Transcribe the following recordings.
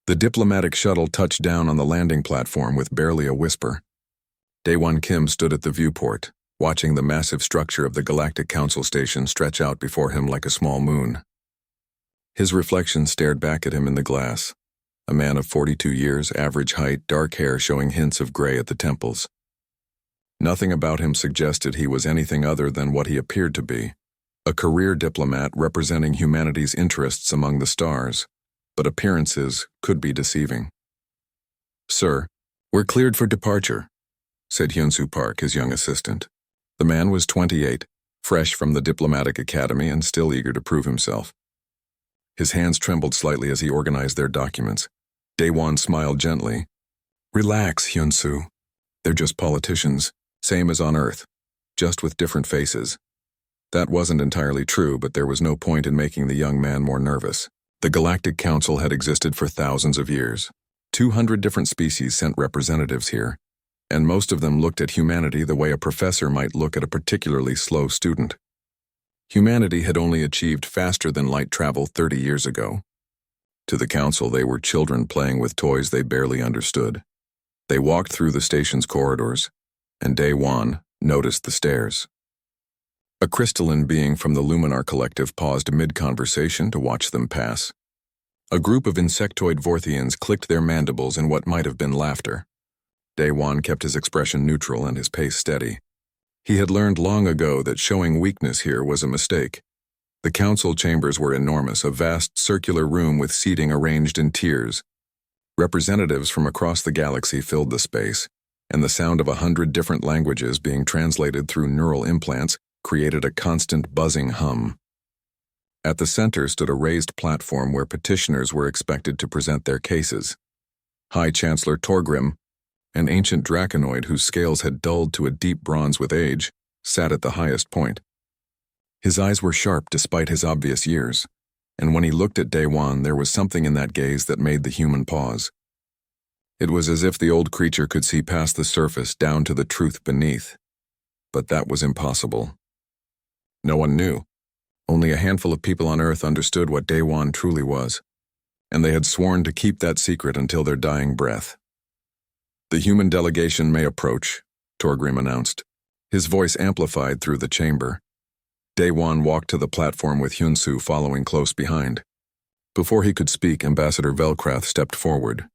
The diplomatic shuttle touched down on the landing platform with barely a whisper. Daewon Kim stood at the viewport, watching the massive structure of the Galactic Council station stretch out before him like a small moon. His reflection stared back at him in the glass, a man of 42 years, average height, dark hair showing hints of gray at the temples. Nothing about him suggested he was anything other than what he appeared to be, a career diplomat representing humanity's interests among the stars, but appearances could be deceiving. "Sir, we're cleared for departure," said Hyun-Soo Park, his young assistant. The man was 28, fresh from the diplomatic academy and still eager to prove himself. His hands trembled slightly as he organized their documents. Daewon smiled gently. "Relax, Hyun-Soo. They're just politicians, same as on Earth, just with different faces." That wasn't entirely true, but there was no point in making the young man more nervous. The Galactic Council had existed for thousands of years. 200 different species sent representatives here, and most of them looked at humanity the way a professor might look at a particularly slow student. Humanity had only achieved faster-than-light travel 30 years ago. To the Council, they were children playing with toys they barely understood. They walked through the station's corridors, and Daewon noticed the stairs. A crystalline being from the Luminar Collective paused mid-conversation to watch them pass. A group of insectoid Vorthians clicked their mandibles in what might have been laughter. Daewon kept his expression neutral and his pace steady. He had learned long ago that showing weakness here was a mistake. The council chambers were enormous, a vast circular room with seating arranged in tiers. Representatives from across the galaxy filled the space, and the sound of 100 different languages being translated through neural implants created a constant buzzing hum. At the center stood a raised platform where petitioners were expected to present their cases. High Chancellor Torgrim, an ancient draconoid whose scales had dulled to a deep bronze with age, sat at the highest point. His eyes were sharp despite his obvious years, and when he looked at Daewon, there was something in that gaze that made the human pause. It was as if the old creature could see past the surface down to the truth beneath. But that was impossible. No one knew. Only a handful of people on Earth understood what Daewon truly was, and they had sworn to keep that secret until their dying breath. "The human delegation may approach," Torgrim announced, his voice amplified through the chamber. Daewon walked to the platform with Hyun-Soo following close behind. Before he could speak, Ambassador Velkrath stepped forward.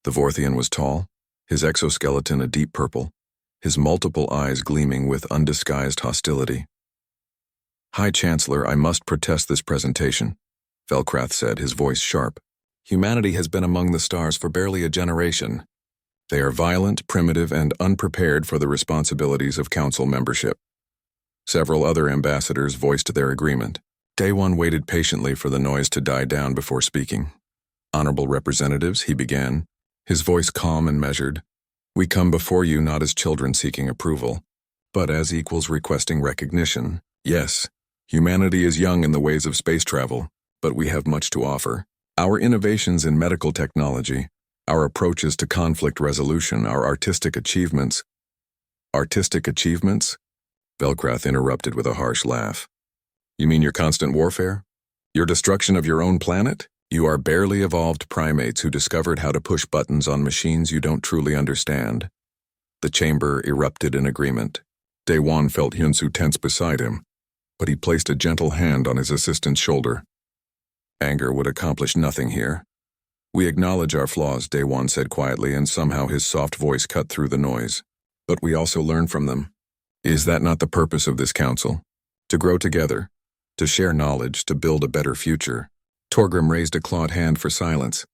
The Vorthian was tall, his exoskeleton a deep purple, his multiple eyes gleaming with undisguised hostility. "High Chancellor, I must protest this presentation," Velkrath said, his voice sharp. "Humanity has been among the stars for barely a generation. They are violent, primitive, and unprepared for the responsibilities of council membership." Several other ambassadors voiced their agreement. Daewon waited patiently for the noise to die down before speaking. "Honorable representatives," he began, his voice calm and measured, "we come before you not as children seeking approval, but as equals requesting recognition. Yes, humanity is young in the ways of space travel, but we have much to offer. Our innovations in medical technology, our approaches to conflict resolution, our artistic achievements." "Artistic achievements?" Velkrath interrupted with a harsh laugh. "You mean your constant warfare? Your destruction of your own planet? You are barely evolved primates who discovered how to push buttons on machines you don't truly understand." The chamber erupted in agreement. Daewon felt Hyun-Soo tense beside him, but he placed a gentle hand on his assistant's shoulder. "Anger would accomplish nothing here. We acknowledge our flaws," Daewon said quietly, and somehow his soft voice cut through the noise. "But we also learn from them. Is that not the purpose of this council? To grow together, to share knowledge, to build a better future?" Torgrim raised a clawed hand for silence.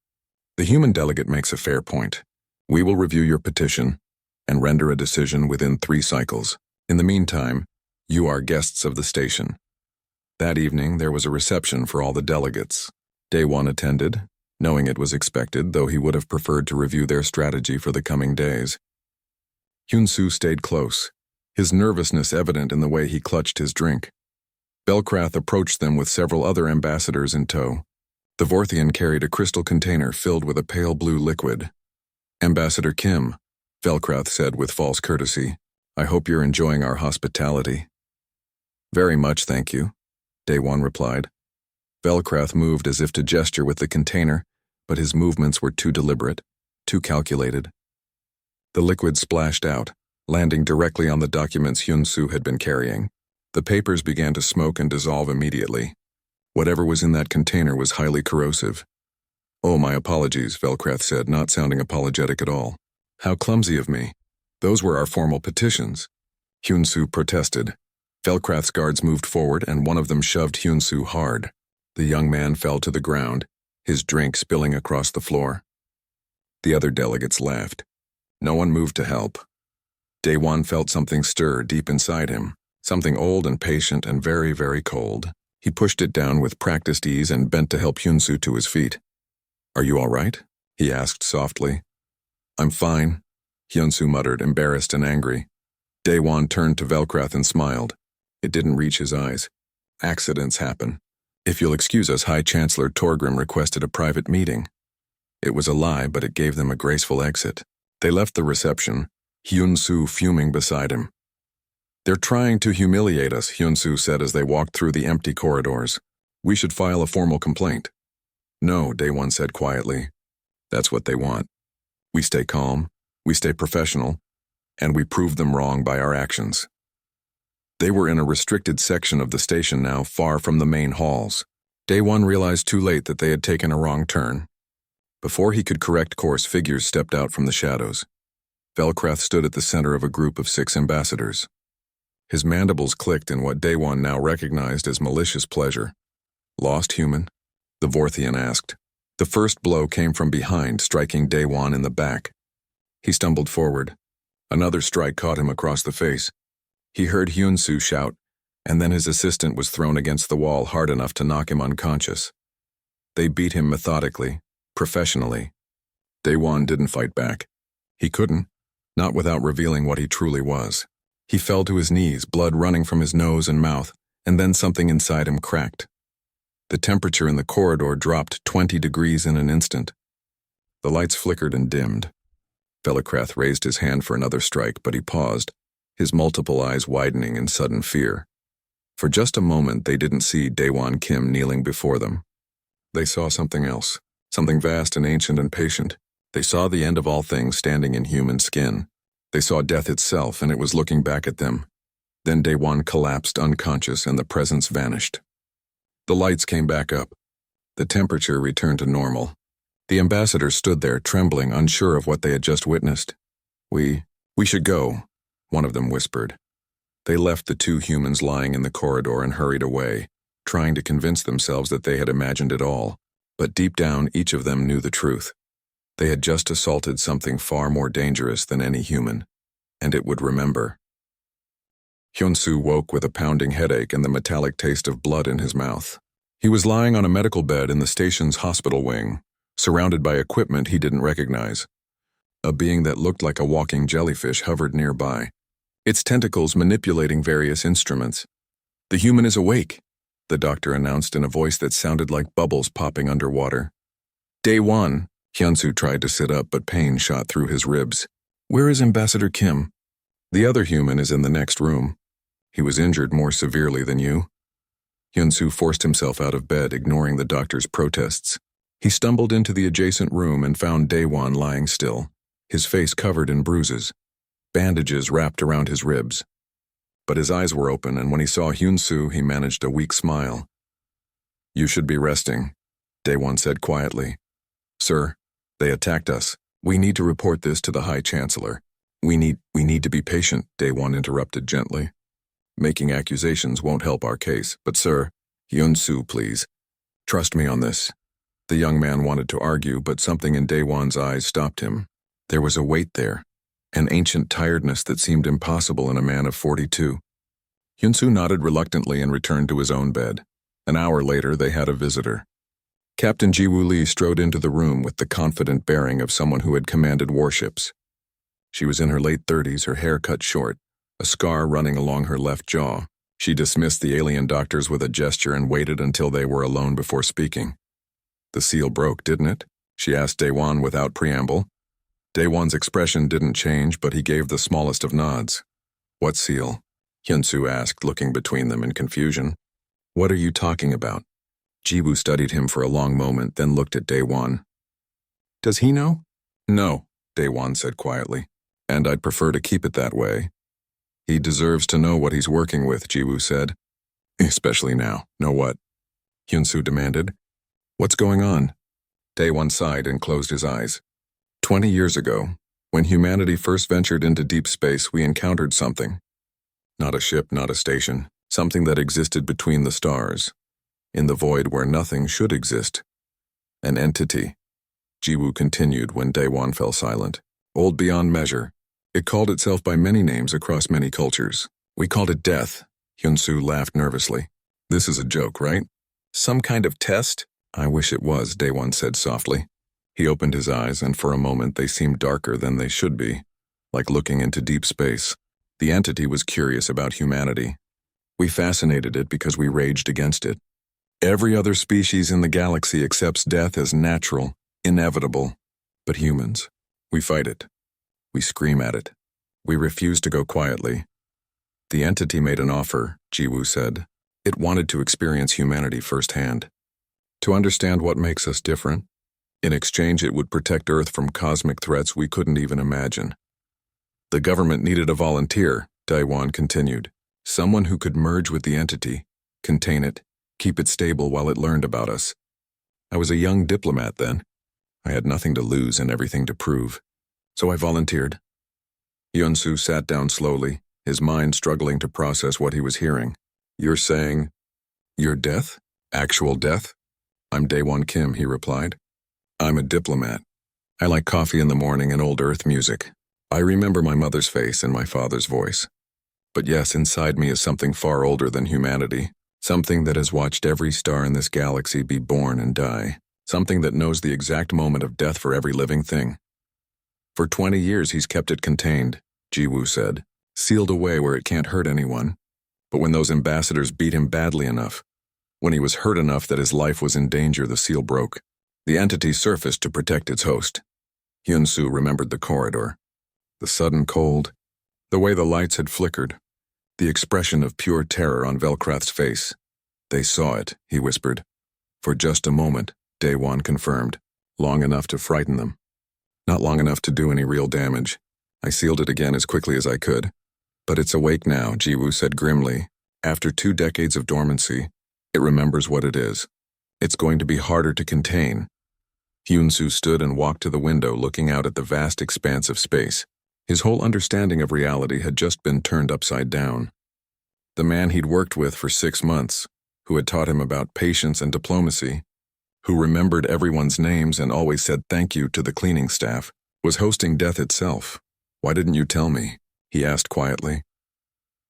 "The human delegate makes a fair point. We will review your petition and render a decision within 3 cycles. In the meantime, you are guests of the station." That evening, there was a reception for all the delegates. Daewon attended, knowing it was expected, though he would have preferred to review their strategy for the coming days. Hyun-Soo stayed close, his nervousness evident in the way he clutched his drink. Velkrath approached them with several other ambassadors in tow. The Vorthian carried a crystal container filled with a pale blue liquid. "Ambassador Kim," Velkrath said with false courtesy, "I hope you're enjoying our hospitality." "Very much, thank you," Daewon replied. Velkrath moved as if to gesture with the container, but his movements were too deliberate, too calculated. The liquid splashed out, landing directly on the documents Hyun-Soo had been carrying. The papers began to smoke and dissolve immediately. Whatever was in that container was highly corrosive. "Oh, my apologies," Velkrath said, not sounding apologetic at all. "How clumsy of me. Those were our formal petitions." Hyun-Soo protested. Velkrath's guards moved forward, and one of them shoved Hyun-Soo hard. The young man fell to the ground, his drink spilling across the floor. The other delegates laughed. No one moved to help. Daewon felt something stir deep inside him, something old and patient and very, very cold. He pushed it down with practiced ease and bent to help Hyun-Soo to his feet. "Are you all right?" he asked softly. "I'm fine," Hyun-Soo muttered, embarrassed and angry. Daewon turned to Velkrath and smiled. It didn't reach his eyes. "Accidents happen. If you'll excuse us, High Chancellor Torgrim requested a private meeting." It was a lie, but it gave them a graceful exit. They left the reception, Hyun-Soo fuming beside him. "They're trying to humiliate us," Hyun-Soo said as they walked through the empty corridors. "We should file a formal complaint." "No," Daewon said quietly. "That's what they want. We stay calm, we stay professional, and we prove them wrong by our actions." They were in a restricted section of the station now, far from the main halls. Daewon realized too late that they had taken a wrong turn. Before he could correct course, figures stepped out from the shadows. Velkrath stood at the center of a group of 6 ambassadors. His mandibles clicked in what Daewon now recognized as malicious pleasure. "Lost human?" the Vorthian asked. The first blow came from behind, striking Daewon in the back. He stumbled forward. Another strike caught him across the face. He heard Hyun-Soo shout, and then his assistant was thrown against the wall hard enough to knock him unconscious. They beat him methodically, professionally. Daewon didn't fight back. He couldn't, not without revealing what he truly was. He fell to his knees, blood running from his nose and mouth, and then something inside him cracked. The temperature in the corridor dropped 20 degrees in an instant. The lights flickered and dimmed. Velkrath raised his hand for another strike, but he paused, his multiple eyes widening in sudden fear. For just a moment, they didn't see Daewon Kim kneeling before them. They saw something else, something vast and ancient and patient. They saw the end of all things standing in human skin. They saw death itself, and it was looking back at them. Then Daewon collapsed unconscious, and the presence vanished. The lights came back up. The temperature returned to normal. The ambassadors stood there, trembling, unsure of what they had just witnessed. We should go," one of them whispered. They left the 2 humans lying in the corridor and hurried away, trying to convince themselves that they had imagined it all. But deep down, each of them knew the truth. They had just assaulted something far more dangerous than any human, and it would remember. Hyun-Soo woke with a pounding headache and the metallic taste of blood in his mouth. He was lying on a medical bed in the station's hospital wing, surrounded by equipment he didn't recognize. A being that looked like a walking jellyfish hovered nearby, its tentacles manipulating various instruments. "The human is awake," the doctor announced in a voice that sounded like bubbles popping underwater. "Daewon." Hyun-Soo tried to sit up, but pain shot through his ribs. "Where is Ambassador Kim?" "The other human is in the next room. He was injured more severely than you." Hyun-Soo forced himself out of bed, ignoring the doctor's protests. He stumbled into the adjacent room and found Daewon lying still, his face covered in bruises, bandages wrapped around his ribs. But his eyes were open, and when he saw Hyun-Soo, he managed a weak smile. "You should be resting," Daewon said quietly. "Sir, they attacked us. We need to report this to the High Chancellor." We need to be patient," Daewon interrupted gently. "Making accusations won't help our case, but sir," "Hyun-Soo, please. Trust me on this." The young man wanted to argue, but something in Daewon's eyes stopped him. There was a weight there, an ancient tiredness that seemed impossible in a man of 42. Hyun-Soo nodded reluctantly and returned to his own bed. An hour later, they had a visitor. Captain Jiwoo Lee strode into the room with the confident bearing of someone who had commanded warships. She was in her late 30s, her hair cut short, a scar running along her left jaw. She dismissed the alien doctors with a gesture and waited until they were alone before speaking. "The seal broke, didn't it?" she asked Daewon without preamble. Daewon's expression didn't change, but he gave the smallest of nods. "What seal?" Hyun-Soo asked, looking between them in confusion. "What are you talking about?" Jiwoo studied him for a long moment, then looked at Daewon. Does he know? No, Daewon said quietly. And I'd prefer to keep it that way. He deserves to know what he's working with, Jiwoo said. Especially now. Know what? Hyunsoo demanded. What's going on? Daewon sighed and closed his eyes. 20 years ago, when humanity first ventured into deep space, we encountered something. Not a ship, not a station. Something that existed between the stars. In the void where nothing should exist. An entity. Jiwoo continued when Daewon fell silent. Old beyond measure. It called itself by many names across many cultures. We called it death. Hyunsoo laughed nervously. This is a joke, right? Some kind of test? I wish it was, Daewon said softly. He opened his eyes, and for a moment they seemed darker than they should be, like looking into deep space. The entity was curious about humanity. We fascinated it because we raged against it. Every other species in the galaxy accepts death as natural, inevitable. But humans, we fight it. We scream at it. We refuse to go quietly. The entity made an offer, Jiwoo said. It wanted to experience humanity firsthand. To understand what makes us different. In exchange, it would protect Earth from cosmic threats we couldn't even imagine. The government needed a volunteer, Daewon continued. Someone who could merge with the entity, contain it, keep it stable while it learned about us. I was a young diplomat then. I had nothing to lose and everything to prove. So I volunteered. Hyunsoo sat down slowly, his mind struggling to process what he was hearing. You're saying, your death? Actual death? I'm Daewon Kim, he replied. I'm a diplomat. I like coffee in the morning and old Earth music. I remember my mother's face and my father's voice. But yes, inside me is something far older than humanity. Something that has watched every star in this galaxy be born and die. Something that knows the exact moment of death for every living thing. For 20 years he's kept it contained, Jiwoo said, sealed away where it can't hurt anyone. But when those ambassadors beat him badly enough, when he was hurt enough that his life was in danger, the seal broke. The entity surfaced to protect its host. Hyunsoo remembered the corridor. The sudden cold, the way the lights had flickered, the expression of pure terror on Velkrath's face. They saw it, he whispered. For just a moment, Daewon confirmed. Long enough to frighten them. Not long enough to do any real damage. I sealed it again as quickly as I could. But it's awake now, Jiwoo said grimly. After 2 decades of dormancy, it remembers what it is. It's going to be harder to contain. Hyunsoo stood and walked to the window, looking out at the vast expanse of space. His whole understanding of reality had just been turned upside down. The man he'd worked with for 6 months, who had taught him about patience and diplomacy, who remembered everyone's names and always said thank you to the cleaning staff, was hosting death itself. Why didn't you tell me? He asked quietly.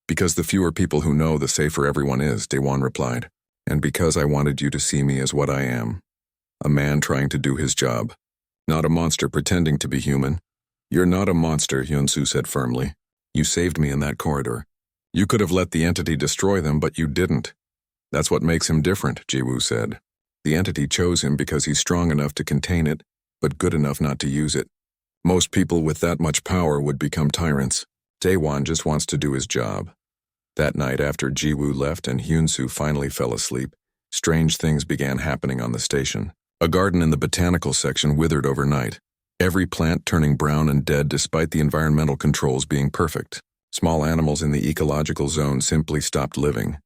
Because the fewer people who know, the safer everyone is, Daewon replied. And because I wanted you to see me as what I am. A man trying to do his job. Not a monster pretending to be human. You're not a monster, Hyunsoo said firmly. You saved me in that corridor. You could have let the entity destroy them, but you didn't. That's what makes him different, Jiwoo said. The entity chose him because he's strong enough to contain it, but good enough not to use it. Most people with that much power would become tyrants. Daewon just wants to do his job. That night, after Jiwoo left and Hyunsoo finally fell asleep, strange things began happening on the station. A garden in the botanical section withered overnight. Every plant turning brown and dead despite the environmental controls being perfect. Small animals in the ecological zone simply stopped living,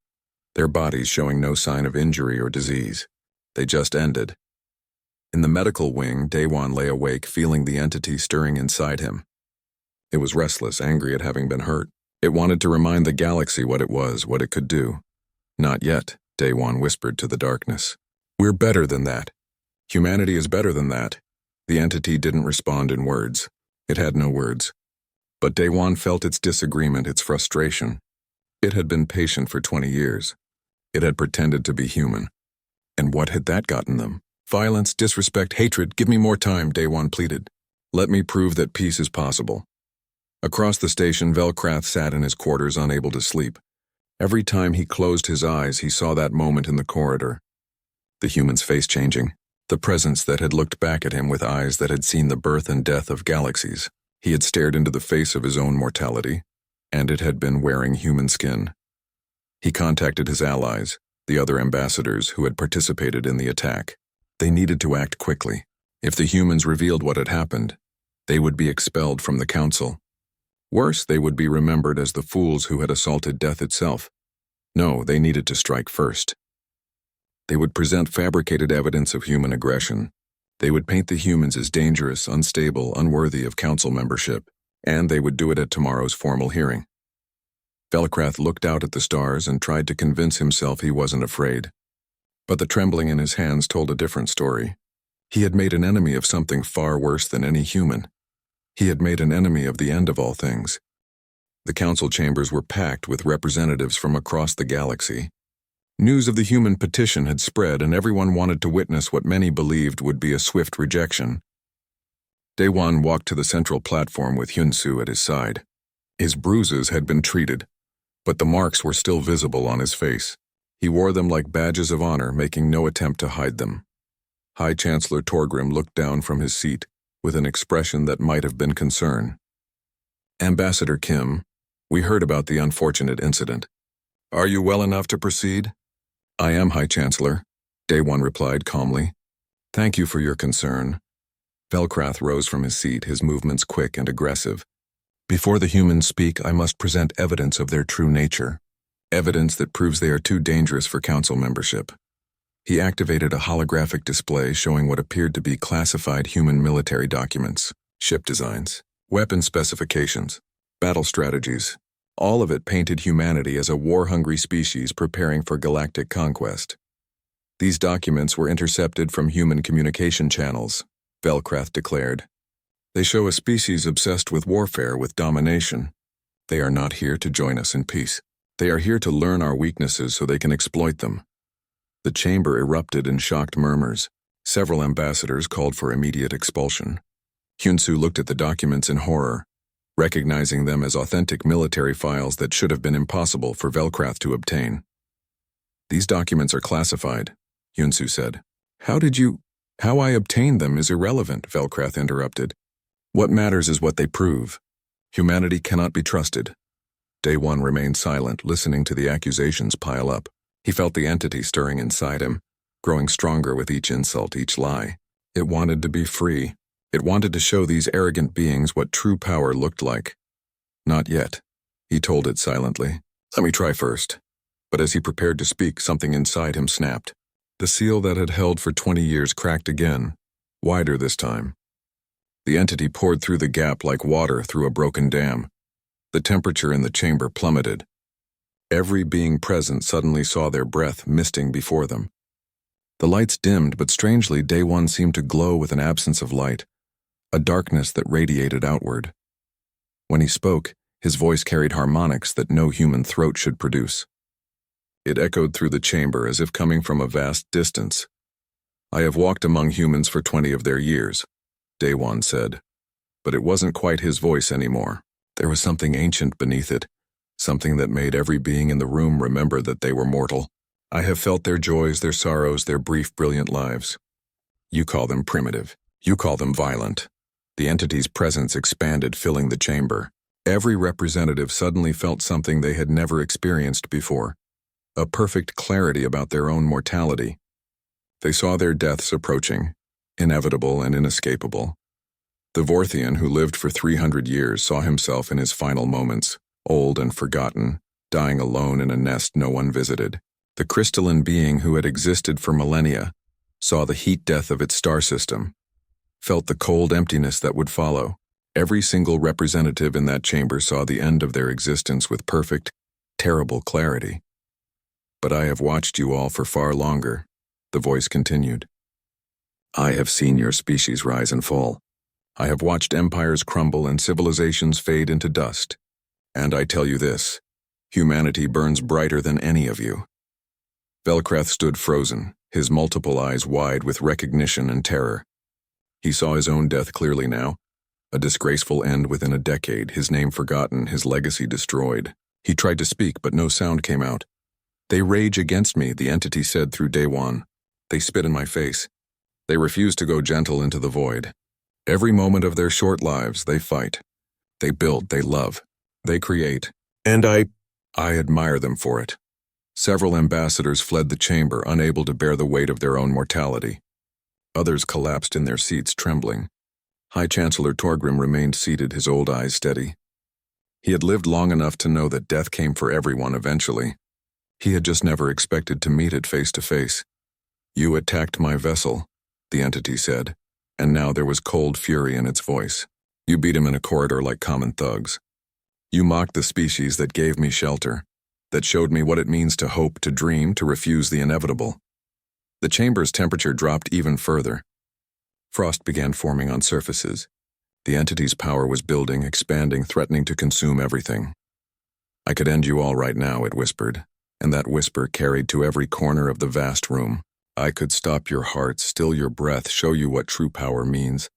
their bodies showing no sign of injury or disease. They just ended. In the medical wing, Daewon lay awake, feeling the entity stirring inside him. It was restless, angry at having been hurt. It wanted to remind the galaxy what it was, what it could do. Not yet, Daewon whispered to the darkness. We're better than that. Humanity is better than that. The entity didn't respond in words. It had no words. But Daewon felt its disagreement, its frustration. It had been patient for 20 years. It had pretended to be human. And what had that gotten them? Violence, disrespect, hatred. Give me more time, Daewon pleaded. Let me prove that peace is possible. Across the station, Velkrath sat in his quarters, unable to sleep. Every time he closed his eyes, he saw that moment in the corridor. The human's face changing. The presence that had looked back at him with eyes that had seen the birth and death of galaxies. He had stared into the face of his own mortality, and it had been wearing human skin. He contacted his allies, the other ambassadors who had participated in the attack. They needed to act quickly. If the humans revealed what had happened, they would be expelled from the council. Worse, they would be remembered as the fools who had assaulted death itself. No, they needed to strike first. They would present fabricated evidence of human aggression. They would paint the humans as dangerous, unstable, unworthy of council membership, and they would do it at tomorrow's formal hearing. Velkrath looked out at the stars and tried to convince himself he wasn't afraid. But the trembling in his hands told a different story. He had made an enemy of something far worse than any human. He had made an enemy of the end of all things. The council chambers were packed with representatives from across the galaxy. News of the human petition had spread, and everyone wanted to witness what many believed would be a swift rejection. Daewon walked to the central platform with Hyunsu at his side. His bruises had been treated, but the marks were still visible on his face. He wore them like badges of honor, making no attempt to hide them. High Chancellor Torgrim looked down from his seat with an expression that might have been concern. Ambassador Kim, we heard about the unfortunate incident. Are you well enough to proceed? I am, High Chancellor, Daewon replied calmly. Thank you for your concern. Velkrath rose from his seat, his movements quick and aggressive. Before the humans speak, I must present evidence of their true nature. Evidence that proves they are too dangerous for council membership. He activated a holographic display showing what appeared to be classified human military documents, ship designs, weapon specifications, battle strategies. All of it painted humanity as a war-hungry species preparing for galactic conquest. These documents were intercepted from human communication channels, Velkrath declared. They show a species obsessed with warfare, with domination. They are not here to join us in peace. They are here to learn our weaknesses so they can exploit them. The chamber erupted in shocked murmurs. Several ambassadors called for immediate expulsion. Hyunsu looked at the documents in horror, recognizing them as authentic military files that should have been impossible for Velkrath to obtain. These documents are classified, Hyunsu said. How I obtained them is irrelevant, Velkrath interrupted. What matters is what they prove. Humanity cannot be trusted. Daewon remained silent, listening to the accusations pile up. He felt the entity stirring inside him, growing stronger with each insult, each lie. It wanted to be free. It wanted to show these arrogant beings what true power looked like. Not yet, he told it silently. Let me try first. But as he prepared to speak, something inside him snapped. The seal that had held for 20 years cracked again, wider this time. The entity poured through the gap like water through a broken dam. The temperature in the chamber plummeted. Every being present suddenly saw their breath misting before them. The lights dimmed, but strangely, Daewon seemed to glow with an absence of light, a darkness that radiated outward. When he spoke, his voice carried harmonics that no human throat should produce. It echoed through the chamber as if coming from a vast distance. I have walked among humans for 20 of their years, Daewon said. But it wasn't quite his voice anymore. There was something ancient beneath it, something that made every being in the room remember that they were mortal. I have felt their joys, their sorrows, their brief, brilliant lives. You call them primitive. You call them violent. The entity's presence expanded, filling the chamber. Every representative suddenly felt something they had never experienced before. A perfect clarity about their own mortality. They saw their deaths approaching, inevitable and inescapable. The Vorthian, who lived for 300 years, saw himself in his final moments, old and forgotten, dying alone in a nest no one visited. The crystalline being who had existed for millennia saw the heat death of its star system, felt the cold emptiness that would follow. Every single representative in that chamber saw the end of their existence with perfect, terrible clarity. But I have watched you all for far longer, the voice continued. I have seen your species rise and fall. I have watched empires crumble and civilizations fade into dust. And I tell you this, humanity burns brighter than any of you. Velkrath stood frozen, his multiple eyes wide with recognition and terror. He saw his own death clearly now, a disgraceful end within a decade, his name forgotten, his legacy destroyed. He tried to speak, but no sound came out. They rage against me, the entity said through Daewon. They spit in my face. They refuse to go gentle into the void. Every moment of their short lives, they fight. They build, they love, they create. And I admire them for it. Several ambassadors fled the chamber, unable to bear the weight of their own mortality. Others collapsed in their seats, trembling. High Chancellor Torgrim remained seated, his old eyes steady. He had lived long enough to know that death came for everyone eventually. He had just never expected to meet it face to face. "You attacked my vessel," the entity said, and now there was cold fury in its voice. "You beat him in a corridor like common thugs. You mocked the species that gave me shelter, that showed me what it means to hope, to dream, to refuse the inevitable." The chamber's temperature dropped even further. Frost began forming on surfaces. The entity's power was building, expanding, threatening to consume everything. "I could end you all right now," it whispered, and that whisper carried to every corner of the vast room. "I could stop your heart, still your breath, show you what true power means.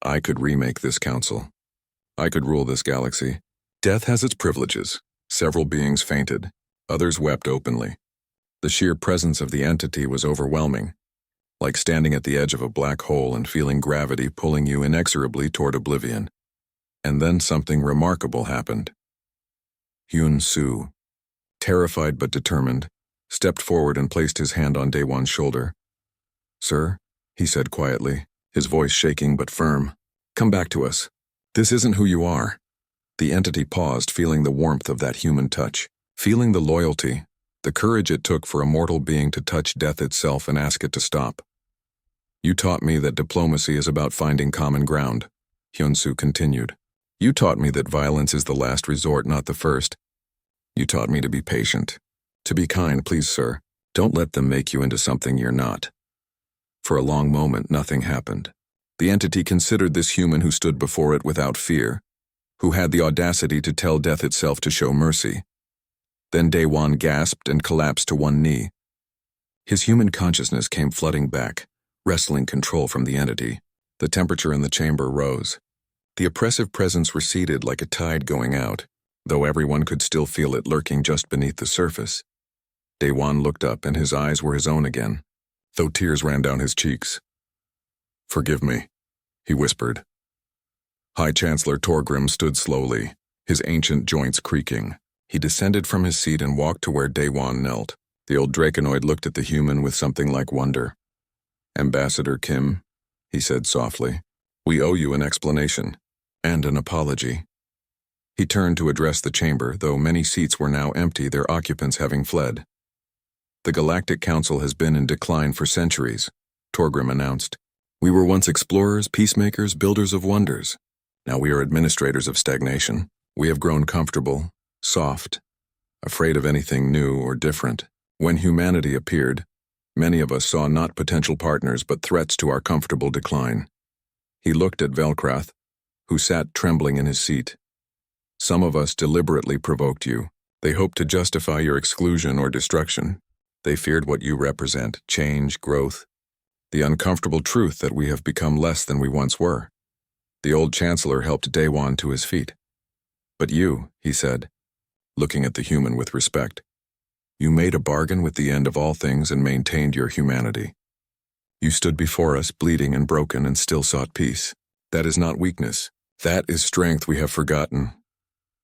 I could remake this council. I could rule this galaxy." Death has its privileges. Several beings fainted. Others wept openly. The sheer presence of the entity was overwhelming, like standing at the edge of a black hole and feeling gravity pulling you inexorably toward oblivion. And then something remarkable happened. Hyun Soo, terrified but determined, stepped forward and placed his hand on Daewon's shoulder. "Sir," he said quietly, his voice shaking but firm, "come back to us. This isn't who you are." The entity paused, feeling the warmth of that human touch, feeling the loyalty, the courage it took for a mortal being to touch death itself and ask it to stop. "You taught me that diplomacy is about finding common ground," Hyun-Soo continued. "You taught me that violence is the last resort, not the first. You taught me to be patient, to be kind. Please, sir, don't let them make you into something you're not." For a long moment, nothing happened. The entity considered this human who stood before it without fear, who had the audacity to tell death itself to show mercy. Then Daewon gasped and collapsed to one knee. His human consciousness came flooding back, wresting control from the entity. The temperature in the chamber rose. The oppressive presence receded like a tide going out, though everyone could still feel it lurking just beneath the surface. Daewon looked up and his eyes were his own again, though tears ran down his cheeks. "Forgive me," he whispered. High Chancellor Torgrim stood slowly, his ancient joints creaking. He descended from his seat and walked to where Daewon knelt. The old Draconoid looked at the human with something like wonder. "Ambassador Kim," he said softly, "we owe you an explanation, and an apology." He turned to address the chamber, though many seats were now empty, their occupants having fled. "The Galactic Council has been in decline for centuries," Torgrim announced. "We were once explorers, peacemakers, builders of wonders. Now we are administrators of stagnation. We have grown comfortable, soft, afraid of anything new or different. When humanity appeared, many of us saw not potential partners but threats to our comfortable decline." He looked at Velkrath, who sat trembling in his seat. "Some of us deliberately provoked you. They hoped to justify your exclusion or destruction. They feared what you represent, change, growth, the uncomfortable truth that we have become less than we once were." The old Chancellor helped Daewon to his feet. "But you," he said, looking at the human with respect, "you made a bargain with the end of all things and maintained your humanity. You stood before us, bleeding and broken, and still sought peace. That is not weakness. That is strength we have forgotten."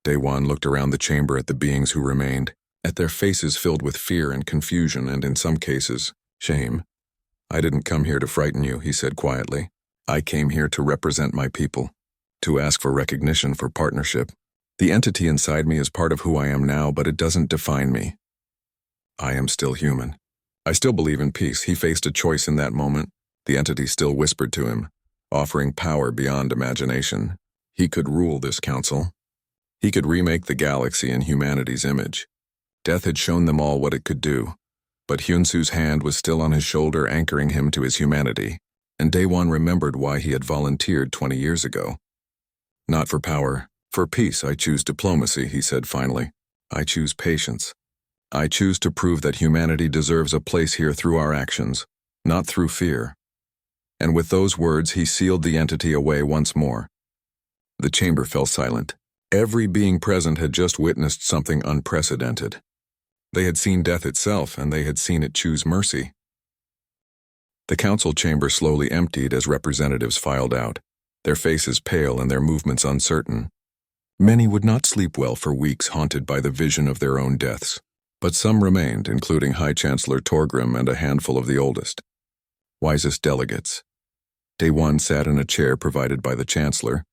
Daewon looked around the chamber at the beings who remained, at their faces filled with fear and confusion and, in some cases, shame. "I didn't come here to frighten you," he said quietly. "I came here to represent my people, to ask for recognition, for partnership. The entity inside me is part of who I am now, but it doesn't define me. I am still human. I still believe in peace." He faced a choice in that moment. The entity still whispered to him, offering power beyond imagination. He could rule this council. He could remake the galaxy in humanity's image. Death had shown them all what it could do, but Hyun-Soo's hand was still on his shoulder, anchoring him to his humanity, and Daewon remembered why he had volunteered 20 years ago. "Not for power, for peace I choose diplomacy," he said finally. "I choose patience. I choose to prove that humanity deserves a place here through our actions, not through fear." And with those words he sealed the entity away once more. The chamber fell silent. Every being present had just witnessed something unprecedented. They had seen death itself, and they had seen it choose mercy. The council chamber slowly emptied as representatives filed out, their faces pale and their movements uncertain. Many would not sleep well for weeks, haunted by the vision of their own deaths, but some remained, including High Chancellor Torgrim and a handful of the oldest, wisest delegates. Day One sat in a chair provided by the Chancellor,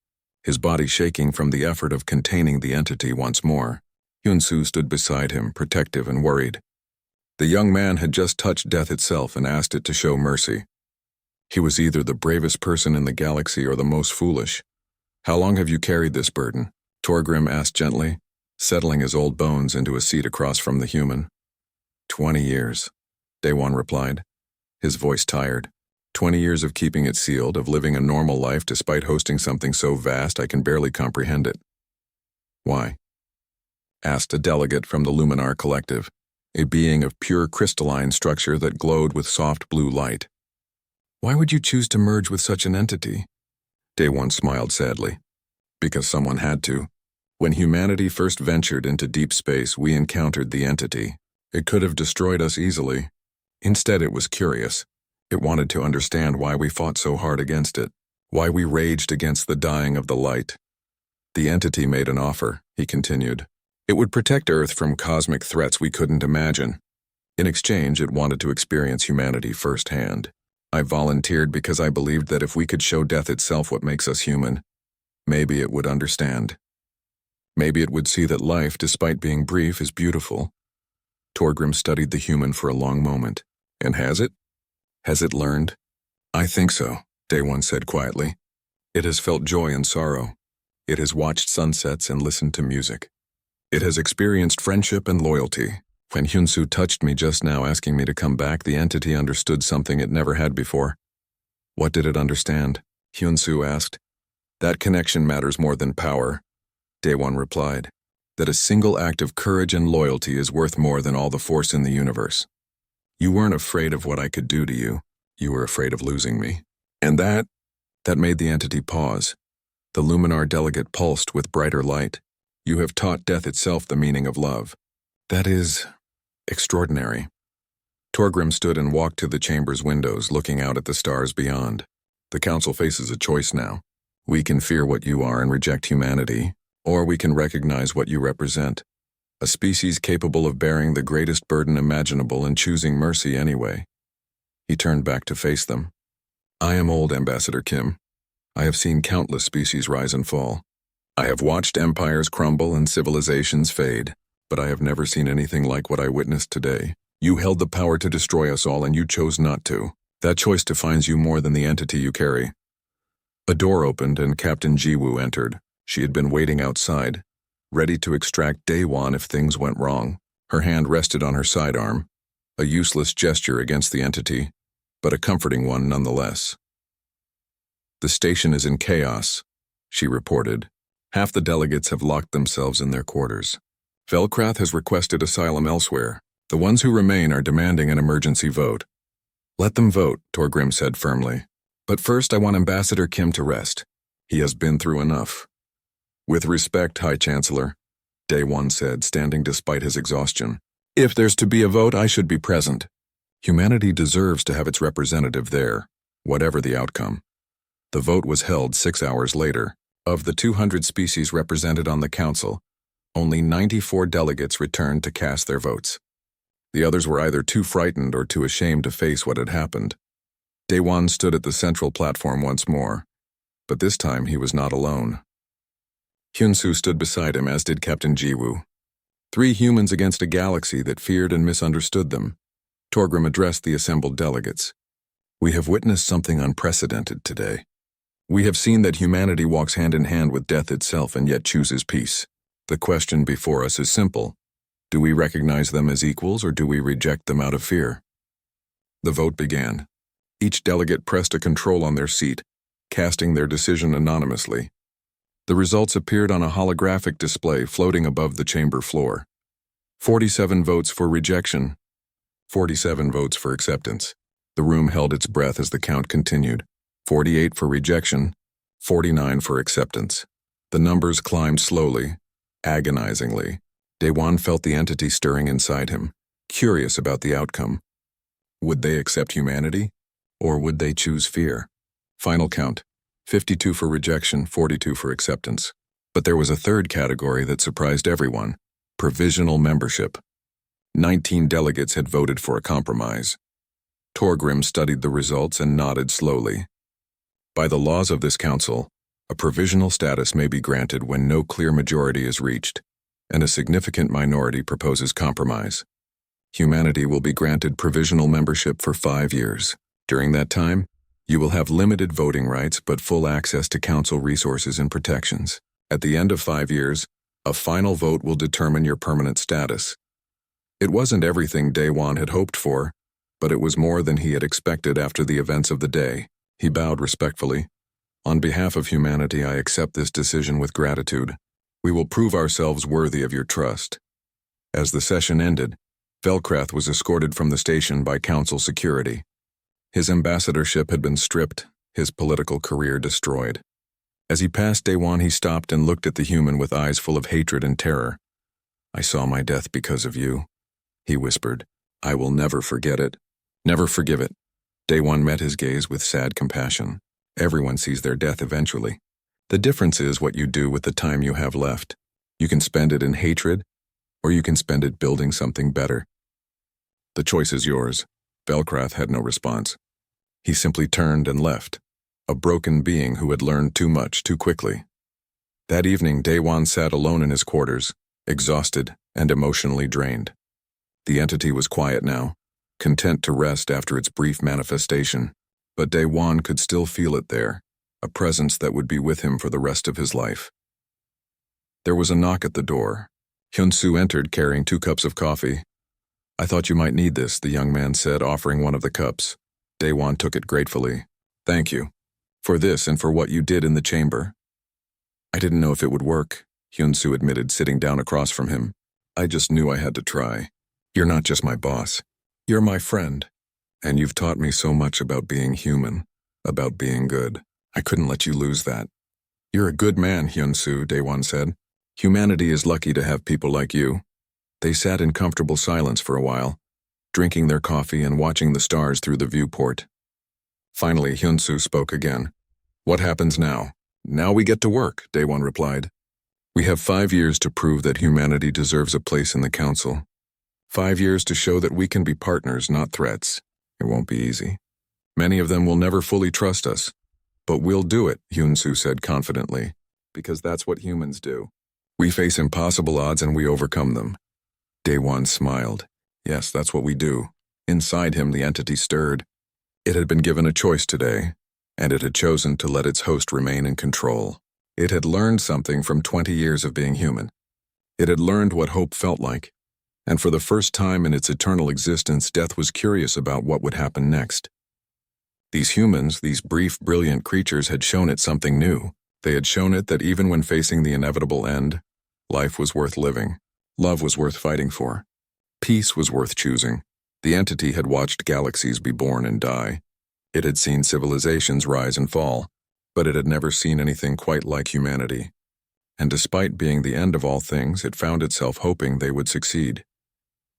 his body shaking from the effort of containing the entity once more. Hyun-soo stood beside him, protective and worried. The young man had just touched death itself and asked it to show mercy. He was either the bravest person in the galaxy or the most foolish. "How long have you carried this burden?" Torgrim asked gently, settling his old bones into a seat across from the human. 20 years, Daewon replied, his voice tired. 20 years of keeping it sealed, of living a normal life despite hosting something so vast I can barely comprehend it. "Why?" asked a delegate from the Luminar Collective, a being of pure crystalline structure that glowed with soft blue light. "Why would you choose to merge with such an entity?" Daewon smiled sadly. "Because someone had to. When humanity first ventured into deep space, we encountered the entity. It could have destroyed us easily. Instead, it was curious. It wanted to understand why we fought so hard against it, why we raged against the dying of the light. The entity made an offer," he continued. "It would protect Earth from cosmic threats we couldn't imagine. In exchange, it wanted to experience humanity firsthand. I volunteered because I believed that if we could show death itself what makes us human, maybe it would understand. Maybe it would see that life, despite being brief, is beautiful." Torgrim studied the human for a long moment. "And has it? Has it learned?" "I think so," Daewon said quietly. "It has felt joy and sorrow. It has watched sunsets and listened to music. It has experienced friendship and loyalty. When Hyun-soo touched me just now asking me to come back, the entity understood something it never had before." "What did it understand?" Hyun-soo asked. "That connection matters more than power," Daewon replied. "That a single act of courage and loyalty is worth more than all the force in the universe. You weren't afraid of what I could do to you. You were afraid of losing me. And that made the entity pause. The Luminar delegate pulsed with brighter light. You have taught death itself the meaning of love. That is extraordinary." Torgrim stood and walked to the chamber's windows, looking out at the stars beyond. "The Council faces a choice now. We can fear what you are and reject humanity, or we can recognize what you represent. A species capable of bearing the greatest burden imaginable and choosing mercy anyway." He turned back to face them. "I am old, Ambassador Kim. I have seen countless species rise and fall. I have watched empires crumble and civilizations fade, but I have never seen anything like what I witnessed today. You held the power to destroy us all, and you chose not to. That choice defines you more than the entity you carry." A door opened and Captain Jiwoo entered. She had been waiting outside, ready to extract Daewon if things went wrong. Her hand rested on her sidearm, a useless gesture against the entity, but a comforting one nonetheless. "The station is in chaos," she reported. "Half the delegates have locked themselves in their quarters. Velkrath has requested asylum elsewhere. The ones who remain are demanding an emergency vote." "Let them vote," Torgrim said firmly. "But first I want Ambassador Kim to rest. He has been through enough." "With respect, High Chancellor," Daewon said, standing despite his exhaustion. "If there's to be a vote, I should be present. Humanity deserves to have its representative there, whatever the outcome." The vote was held 6 hours later. Of the 200 species represented on the Council, only 94 delegates returned to cast their votes. The others were either too frightened or too ashamed to face what had happened. Daewon stood at the central platform once more, but this time he was not alone. Hyun-soo stood beside him, as did Captain Jiwoo. 3 humans against a galaxy that feared and misunderstood them. Torgrim addressed the assembled delegates. "We have witnessed something unprecedented today. We have seen that humanity walks hand in hand with death itself and yet chooses peace. The question before us is simple. Do we recognize them as equals, or do we reject them out of fear?" The vote began. Each delegate pressed a control on their seat, casting their decision anonymously. The results appeared on a holographic display floating above the chamber floor. 47 votes for rejection, 47 votes for acceptance. The room held its breath as the count continued. 48 for rejection, 49 for acceptance. The numbers climbed slowly, agonizingly. Daewon felt the entity stirring inside him, curious about the outcome. Would they accept humanity, or would they choose fear? Final count, 52 for rejection, 42 for acceptance. But there was a third category that surprised everyone: provisional membership. 19 delegates had voted for a compromise. Torgrim studied the results and nodded slowly. By the laws of this council, a provisional status may be granted when no clear majority is reached, and a significant minority proposes compromise. Humanity will be granted provisional membership for 5 years. During that time, you will have limited voting rights but full access to council resources and protections. At the end of 5 years, a final vote will determine your permanent status. It wasn't everything Daewon had hoped for, but it was more than he had expected after the events of the day. He bowed respectfully. On behalf of humanity, I accept this decision with gratitude. We will prove ourselves worthy of your trust. As the session ended, Velkrath was escorted from the station by council security. His ambassadorship had been stripped, his political career destroyed. As he passed Daewon, he stopped and looked at the human with eyes full of hatred and terror. "I saw my death because of you," he whispered. "I will never forget it. Never forgive it." Daewon met his gaze with sad compassion. Everyone sees their death eventually. The difference is what you do with the time you have left. You can spend it in hatred, or you can spend it building something better. The choice is yours. Velkrath had no response. He simply turned and left, a broken being who had learned too much too quickly. That evening, Daewon sat alone in his quarters, exhausted and emotionally drained. The entity was quiet now, content to rest after its brief manifestation, but Daewon could still feel it there, a presence that would be with him for the rest of his life. There was a knock at the door. Hyun-soo entered carrying 2 cups of coffee. "I thought you might need this," the young man said, offering one of the cups. Daewon took it gratefully. "Thank you. For this and for what you did in the chamber." "I didn't know if it would work," Hyun-soo admitted, sitting down across from him. "I just knew I had to try. You're not just my boss. You're my friend. And you've taught me so much about being human, about being good. I couldn't let you lose that." "You're a good man, Hyun-soo," Daewon said. "Humanity is lucky to have people like you." They sat in comfortable silence for a while, drinking their coffee and watching the stars through the viewport. Finally, Hyun-soo spoke again. "What happens now?" "Now we get to work," Daewon replied. "We have 5 years to prove that humanity deserves a place in the council. 5 years to show that we can be partners, not threats. It won't be easy. Many of them will never fully trust us. But we'll do it," Hyun-soo said confidently, "because that's what humans do. We face impossible odds and we overcome them." Daewon smiled. Yes, that's what we do. Inside him, the entity stirred. It had been given a choice today, and it had chosen to let its host remain in control. It had learned something from 20 years of being human. It had learned what hope felt like, and for the first time in its eternal existence, death was curious about what would happen next. These humans, these brief, brilliant creatures, had shown it something new. They had shown it that even when facing the inevitable end, life was worth living. Love was worth fighting for. Peace was worth choosing. The entity had watched galaxies be born and die. It had seen civilizations rise and fall, but it had never seen anything quite like humanity. And despite being the end of all things, it found itself hoping they would succeed.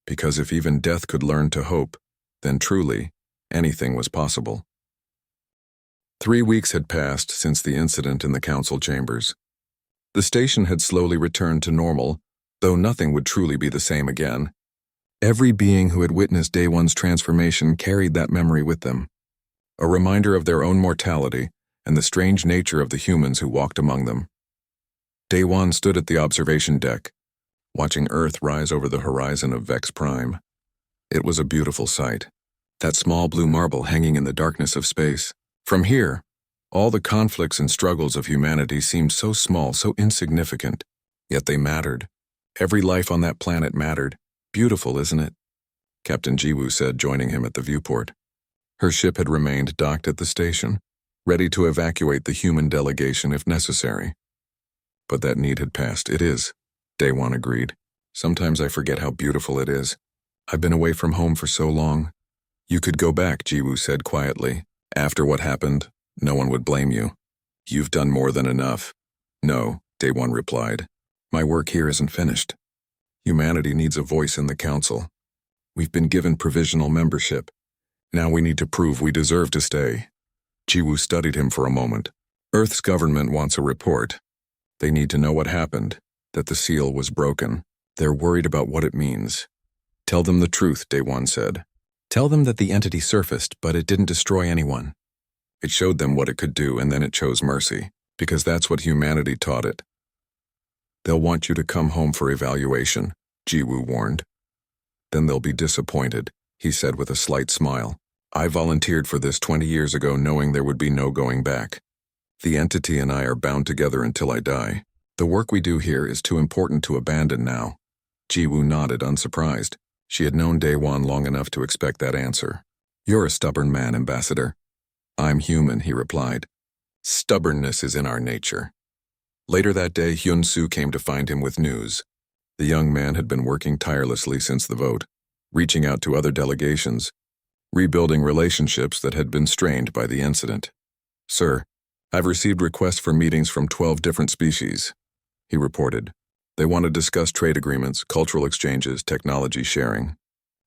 Because if even death could learn to hope, then truly, anything was possible. 3 weeks had passed since the incident in the council chambers. The station had slowly returned to normal, though nothing would truly be the same again. Every being who had witnessed Daewon's transformation carried that memory with them, a reminder of their own mortality and the strange nature of the humans who walked among them. Daewon stood at the observation deck, watching Earth rise over the horizon of Vex Prime. It was a beautiful sight, that small blue marble hanging in the darkness of space. From here, all the conflicts and struggles of humanity seemed so small, so insignificant, yet they mattered. Every life on that planet mattered. Beautiful, isn't it? Captain Jiwoo said, joining him at the viewport. Her ship had remained docked at the station, ready to evacuate the human delegation if necessary. But that need had passed. "It is," Daewon agreed. "Sometimes I forget how beautiful it is. I've been away from home for so long." "You could go back," Jiwoo said quietly. "After what happened, no one would blame you. You've done more than enough." "No," Daewon replied. "My work here isn't finished. Humanity needs a voice in the council. We've been given provisional membership. Now we need to prove we deserve to stay." Jiwoo studied him for a moment. "Earth's government wants a report. They need to know what happened, that the seal was broken. They're worried about what it means." "Tell them the truth," Daewon said. "Tell them that the entity surfaced, but it didn't destroy anyone. It showed them what it could do, and then it chose mercy, because that's what humanity taught it. They'll want you to come home for evaluation, Jiwoo warned. Then they'll be disappointed, he said with a slight smile. I volunteered for this 20 years ago knowing there would be no going back. The entity and I are bound together until I die. The work we do here is too important to abandon now. Jiwoo nodded, unsurprised. She had known Daewon long enough to expect that answer. You're a stubborn man, Ambassador. I'm human, he replied. Stubbornness is in our nature. Later that day, Hyun-soo came to find him with news. The young man had been working tirelessly since the vote, reaching out to other delegations, rebuilding relationships that had been strained by the incident. Sir, I've received requests for meetings from 12 different species, he reported. They want to discuss trade agreements, cultural exchanges, technology sharing.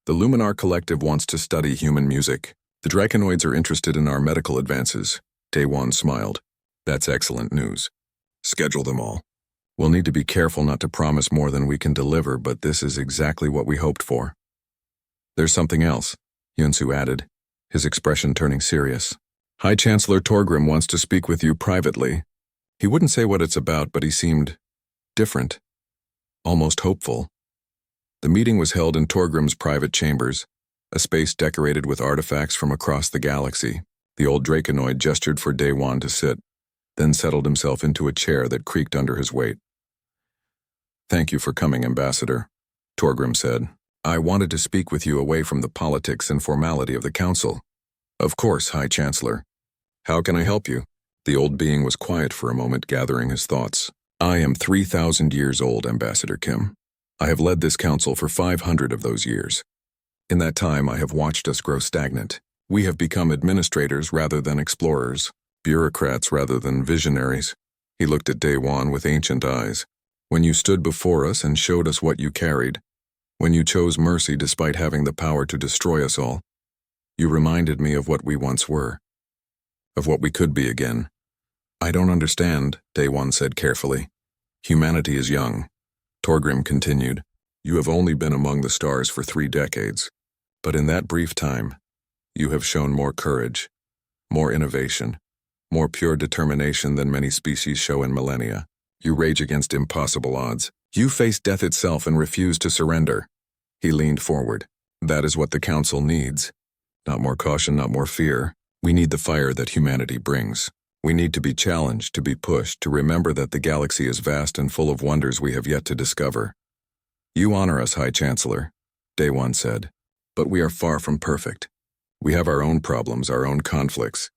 The Luminar Collective wants to study human music. The Draconoids are interested in our medical advances. Daewon smiled. That's excellent news. Schedule them all. We'll need to be careful not to promise more than we can deliver, but this is exactly what we hoped for. There's something else, Hyun-soo added, his expression turning serious. High Chancellor Torgrim wants to speak with you privately. He wouldn't say what it's about, but he seemed different, almost hopeful. The meeting was held in Torgrim's private chambers, a space decorated with artifacts from across the galaxy. The old Draconoid gestured for Daewon to sit, then settled himself into a chair that creaked under his weight. Thank you for coming, Ambassador, Torgrim said. I wanted to speak with you away from the politics and formality of the Council. Of course, High Chancellor. How can I help you? The old being was quiet for a moment, gathering his thoughts. I am 3,000 years old, Ambassador Kim. I have led this council for 500 of those years. In that time, I have watched us grow stagnant. We have become administrators rather than explorers, bureaucrats rather than visionaries. He looked at Daewon with ancient eyes. When you stood before us and showed us what you carried, when you chose mercy despite having the power to destroy us all, you reminded me of what we once were, of what we could be again. I don't understand, Daewon said carefully. Humanity is young. Torgrim continued. You have only been among the stars for 3 decades, but in that brief time, you have shown more courage, more innovation, more pure determination than many species show in millennia. You rage against impossible odds. You face death itself and refuse to surrender. He leaned forward. That is what the Council needs. Not more caution, not more fear. We need the fire that humanity brings. We need to be challenged, to be pushed, to remember that the galaxy is vast and full of wonders we have yet to discover. You honor us, High Chancellor, Daewon said, but we are far from perfect. We have our own problems, our own conflicts.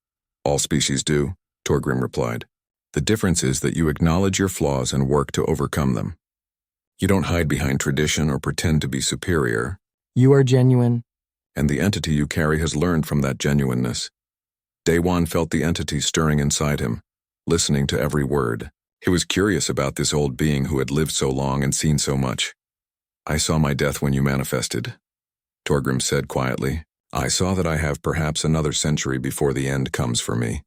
All species do, Torgrim replied. The difference is that you acknowledge your flaws and work to overcome them. You don't hide behind tradition or pretend to be superior. You are genuine. And the entity you carry has learned from that genuineness. Daewon felt the entity stirring inside him, listening to every word. He was curious about this old being who had lived so long and seen so much. I saw my death when you manifested, Torgrim said quietly. I saw that I have perhaps another century before the end comes for me.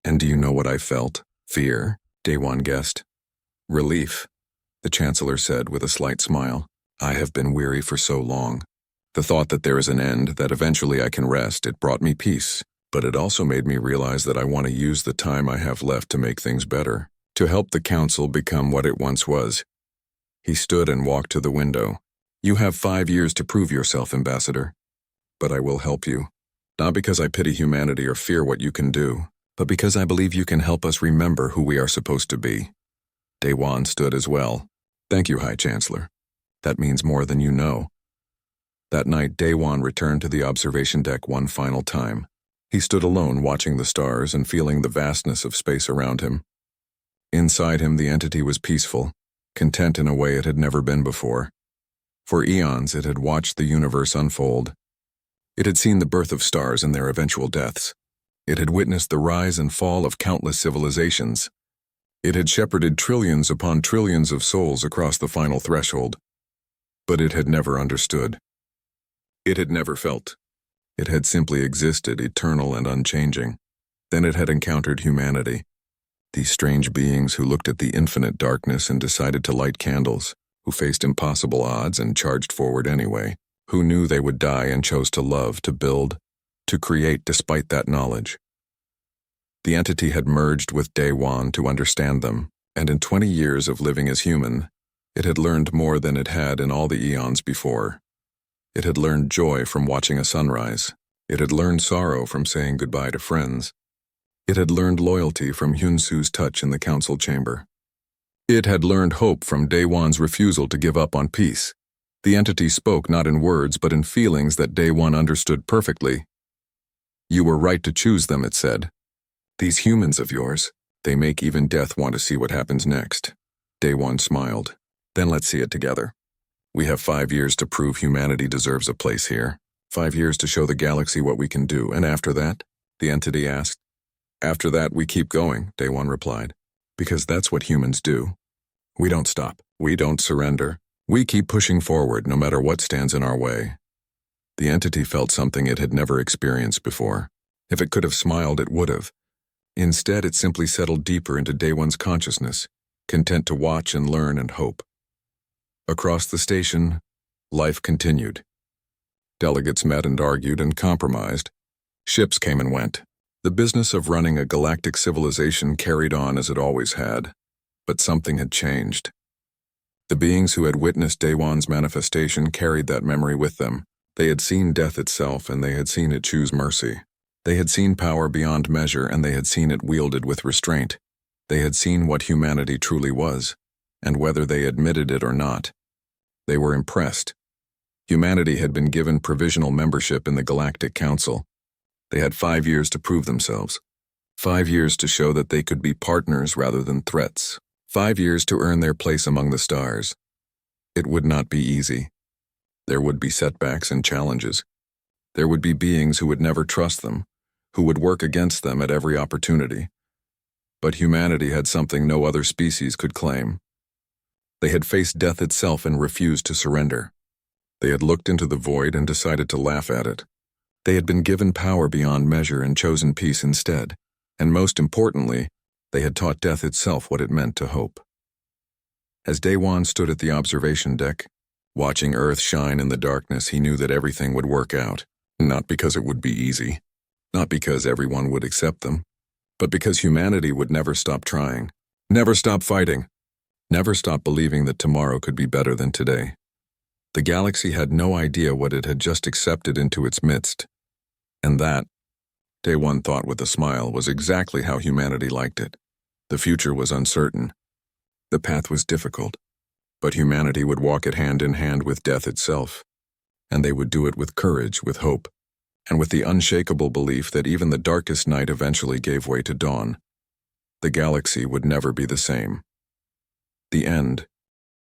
And do you know what I felt? Fear, Daewon guessed. Relief, the Chancellor said with a slight smile. I have been weary for so long. The thought that there is an end, that eventually I can rest, it brought me peace. But it also made me realize that I want to use the time I have left to make things better, to help the Council become what it once was. He stood and walked to the window. You have 5 years to prove yourself, Ambassador. But I will help you. Not because I pity humanity or fear what you can do, but because I believe you can help us remember who we are supposed to be. Daewon stood as well. Thank you, High Chancellor. That means more than you know. That night, Daewon returned to the observation deck one final time. He stood alone, watching the stars and feeling the vastness of space around him. Inside him, the entity was peaceful, content in a way it had never been before. For eons, it had watched the universe unfold. It had seen the birth of stars and their eventual deaths. It had witnessed the rise and fall of countless civilizations. It had shepherded trillions upon trillions of souls across the final threshold. But it had never understood. It had never felt. It had simply existed, eternal and unchanging. Then it had encountered humanity. These strange beings who looked at the infinite darkness and decided to light candles, who faced impossible odds and charged forward anyway, who knew they would die and chose to love, to build, to create despite that knowledge. The entity had merged with Day One to understand them, and in 20 years of living as human, it had learned more than it had in all the eons before. It had learned joy from watching a sunrise. It had learned sorrow from saying goodbye to friends. It had learned loyalty from Hyunsu's touch in the council chamber. It had learned hope from Day One's refusal to give up on peace. The entity spoke not in words but in feelings that Day One understood perfectly. "You were right to choose them," it said. "These humans of yours, they make even death want to see what happens next." Day One smiled. "Then let's see it together. We have 5 years to prove humanity deserves a place here. 5 years to show the galaxy what we can do, and after that?" the entity asked. "After that, we keep going," Day One replied. "Because that's what humans do. We don't stop. We don't surrender. We keep pushing forward no matter what stands in our way." The entity felt something it had never experienced before. If it could have smiled, it would have. Instead, it simply settled deeper into Day One's consciousness, content to watch and learn and hope. Across the station, life continued. Delegates met and argued and compromised. Ships came and went. The business of running a galactic civilization carried on as it always had, but something had changed. The beings who had witnessed Day One's manifestation carried that memory with them. They had seen death itself, and they had seen it choose mercy. They had seen power beyond measure, and they had seen it wielded with restraint. They had seen what humanity truly was, and whether they admitted it or not, they were impressed. Humanity had been given provisional membership in the Galactic Council. They had 5 years to prove themselves. 5 years to show that they could be partners rather than threats. 5 years to earn their place among the stars. It would not be easy. There would be setbacks and challenges. There would be beings who would never trust them, who would work against them at every opportunity. But humanity had something no other species could claim. They had faced death itself and refused to surrender. They had looked into the void and decided to laugh at it. They had been given power beyond measure and chosen peace instead. And most importantly, they had taught death itself what it meant to hope. As Day One stood at the observation deck, watching Earth shine in the darkness, he knew that everything would work out. Not because it would be easy, not because everyone would accept them, but because humanity would never stop trying, never stop fighting, never stop believing that tomorrow could be better than today. The galaxy had no idea what it had just accepted into its midst, and that, Day One thought with a smile, was exactly how humanity liked it. The future was uncertain. The path was difficult, but humanity would walk it hand in hand with death itself, and they would do it with courage, with hope, and with the unshakable belief that even the darkest night eventually gave way to dawn. The galaxy would never be the same. The end